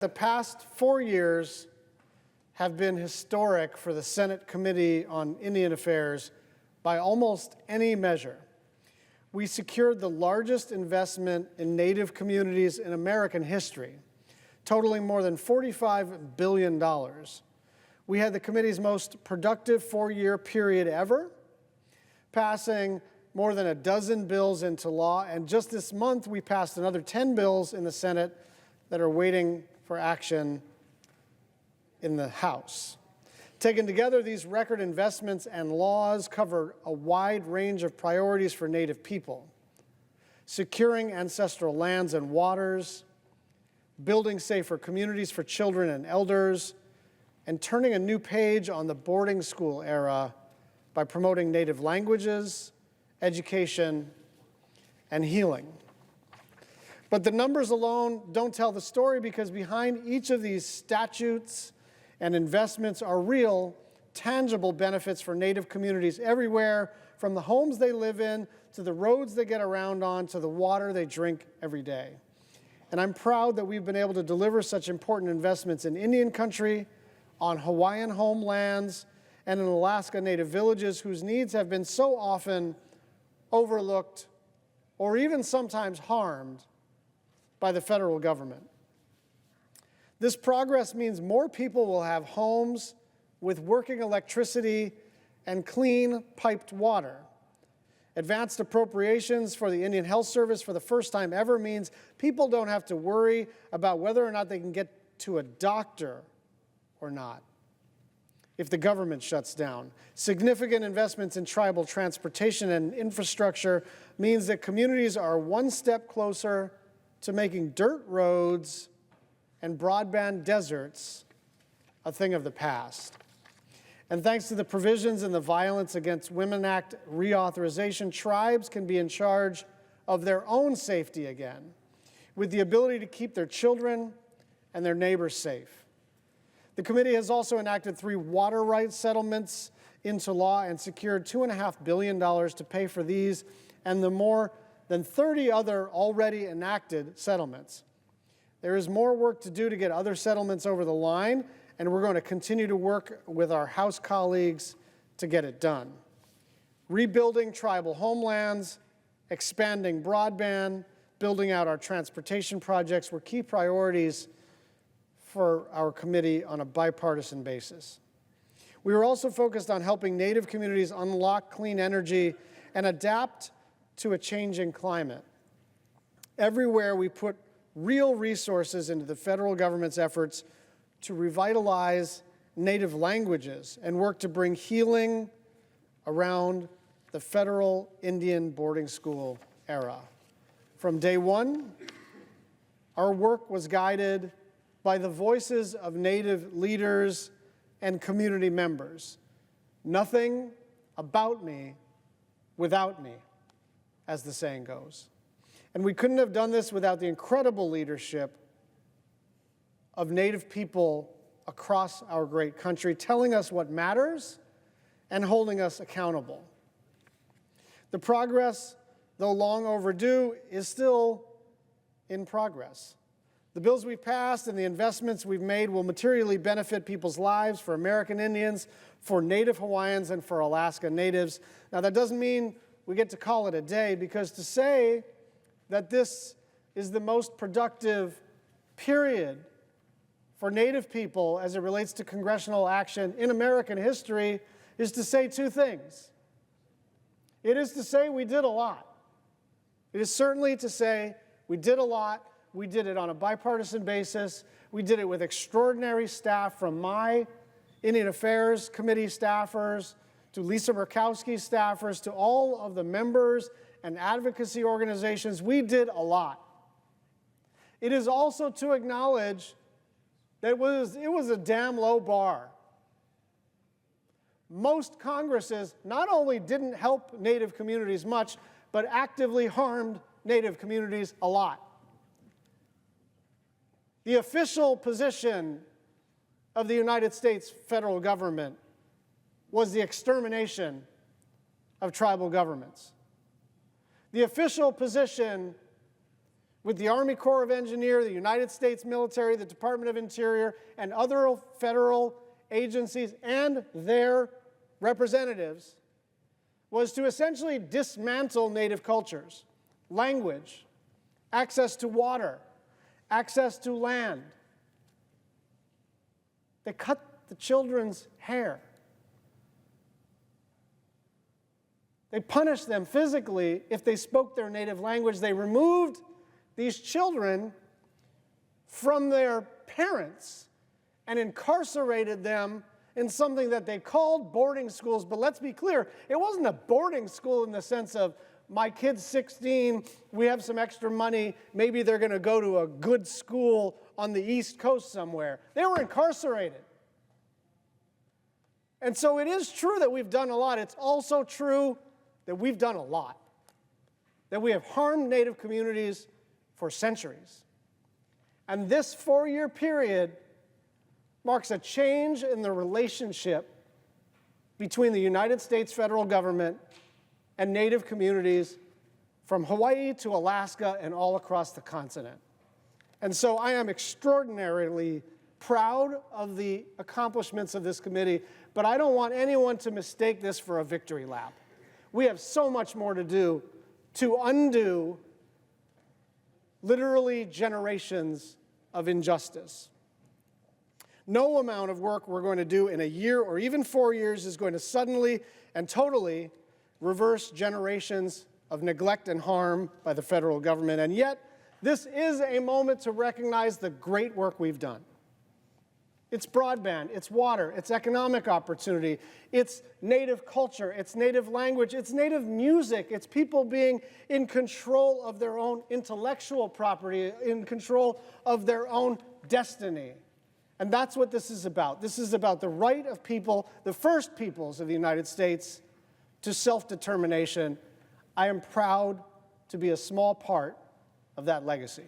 The past 4 years have been historic for the Senate Committee on Indian Affairs by almost any measure. We secured the largest investment in Native communities in American history, totaling more than $45 billion. We had the committee's most productive 4-year period ever, passing more than a dozen bills into law, and just this month we passed another 10 bills in the Senate that are waiting for action in the House. Taken together, these record investments and laws cover a wide range of priorities for Native people: securing ancestral lands and waters, building safer communities for children and elders, and turning a new page on the boarding school era by promoting Native languages, education, and healing. But the numbers alone don't tell the story, because behind each of these statutes and investments are real, tangible benefits for Native communities everywhere, from the homes they live in, to the roads they get around on, to the water they drink every day. And I'm proud that we've been able to deliver such important investments in Indian country, on Hawaiian homelands, and in Alaska Native villages whose needs have been so often overlooked or even sometimes harmed by the federal government. This progress means more people will have homes with working electricity and clean piped water. Advanced appropriations for the Indian Health Service for the first time ever means people don't have to worry about whether or not they can get to a doctor or not if the government shuts down. Significant investments in tribal transportation and infrastructure means that communities are one step closer to making dirt roads and broadband deserts a thing of the past. And thanks to the provisions in the Violence Against Women Act reauthorization, tribes can be in charge of their own safety again, with the ability to keep their children and their neighbors safe. The committee has also enacted 3 water rights settlements into law and secured $2.5 billion to pay for these and the more than 30 other already enacted settlements. There is more work to do to get other settlements over the line, and we're going to continue to work with our House colleagues to get it done. Rebuilding tribal homelands, expanding broadband, building out our transportation projects were key priorities for our committee on a bipartisan basis. We were also focused on helping Native communities unlock clean energy and adapt to a changing climate. Everywhere we put real resources into the federal government's efforts to revitalize Native languages and work to bring healing around the federal Indian boarding school era. From day one, our work was guided by the voices of Native leaders and community members. Nothing about me without me, as the saying goes. And we couldn't have done this without the incredible leadership of Native people across our great country, telling us what matters and holding us accountable. The progress, though long overdue, is still in progress. The bills we've passed and the investments we've made will materially benefit people's lives, for American Indians, for Native Hawaiians, and for Alaska Natives. Now, that doesn't mean we get to call it a day, because to say that this is the most productive period for Native people as it relates to congressional action in American history is to say 2 things. It is to say we did a lot. It is certainly to say we did a lot. We did it on a bipartisan basis. We did it with extraordinary staff, from my Indian Affairs Committee staffers to Lisa Murkowski's staffers to all of the members and advocacy organizations. We did a lot. It is also to acknowledge that it was a damn low bar. Most Congresses not only didn't help Native communities much, but actively harmed Native communities a lot. The official position of the United States federal government was the extermination of tribal governments. The official position with the Army Corps of Engineers, the United States military, the Department of Interior, and other federal agencies and their representatives was to essentially dismantle Native cultures, language, access to water, access to land. They cut the children's hair. They punished them physically if they spoke their native language. They removed these children from their parents and incarcerated them in something that they called boarding schools. But let's be clear, it wasn't a boarding school in the sense of, my kid's 16, we have some extra money, maybe they're going to go to a good school on the East Coast somewhere. They were incarcerated. And so it is true that we've done a lot. It's also true that we've done a lot, that we have harmed Native communities for centuries. And this 4-year period marks a change in the relationship between the United States federal government and Native communities from Hawaii to Alaska and all across the continent. And so I am extraordinarily proud of the accomplishments of this committee, but I don't want anyone to mistake this for a victory lap. We have so much more to do to undo literally generations of injustice. No amount of work we're going to do in a year or even 4 years is going to suddenly and totally reverse generations of neglect and harm by the federal government. And yet, this is a moment to recognize the great work we've done. It's broadband, it's water, it's economic opportunity, it's Native culture, it's Native language, it's Native music, it's people being in control of their own intellectual property, in control of their own destiny. And that's what this is about. This is about the right of people, the first peoples of the United States, to self-determination. I am proud to be a small part of that legacy.